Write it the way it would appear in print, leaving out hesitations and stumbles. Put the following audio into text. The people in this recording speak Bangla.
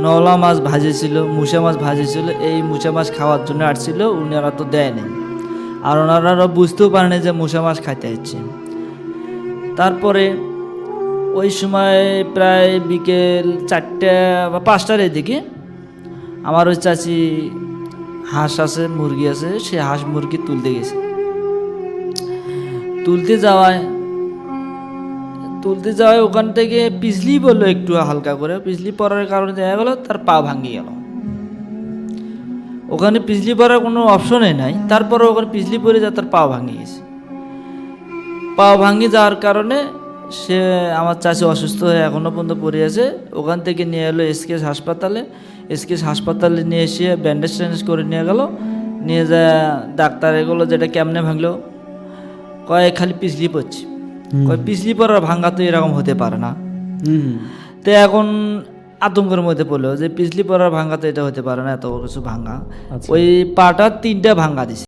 নলা মাছ ভাজেছিল, মুসা মাছ ভাজেছিল। এই মুসা মাছ খাওয়ার জন্য আসছিল, ওনারা তো দেয় নাই। আর ওনারা বুঝতেও পারেনি যে মুসা মাছ খাইতে হচ্ছে। তারপরে ওই সময় প্রায় বিকেল 4টা বা 5টার এদিকে আমার ওই চাচি হাঁস আছে, মুরগি আছে, সে হাঁস মুরগি তুলতে গেছে। তুলতে যাওয়ায় ওখান থেকে পিছলি বললো একটু হালকা করে। পিছলি পড়ার কারণে দেখা গেল তার পা ভাঙে গেল। ওখানে পিছলি পড়ার কোনো অপশনই নাই, তারপরে ওখানে পিছলি পড়ে যা তার পা ভাঙে গেছে। পা ভাঙে যাওয়ার কারণে সে আমার চাচি অসুস্থ হয়ে এখনও পর্যন্ত পড়ে আছে। ওখান থেকে নিয়ে এলো এসকেএস হাসপাতালে নিয়ে এসে ব্যান্ডেজ ট্যান্ডেজ করে নিয়ে গেল। নিয়ে যায় ডাক্তার এগুলো যেটা কেমনে ভাঙলো, কয় খালি পিছলি পড়ছে। কয় পিছলি পড়ার ভাঙ্গা তো এরকম হতে পারে না। তো এখন আতঙ্কের মধ্যে পড়লো যে পিছলি পড়ার ভাঙ্গা তো এটা হতে পারে না, এত কিছু ভাঙ্গা। ওই পাটা 3টা ভাঙ্গা দিছে।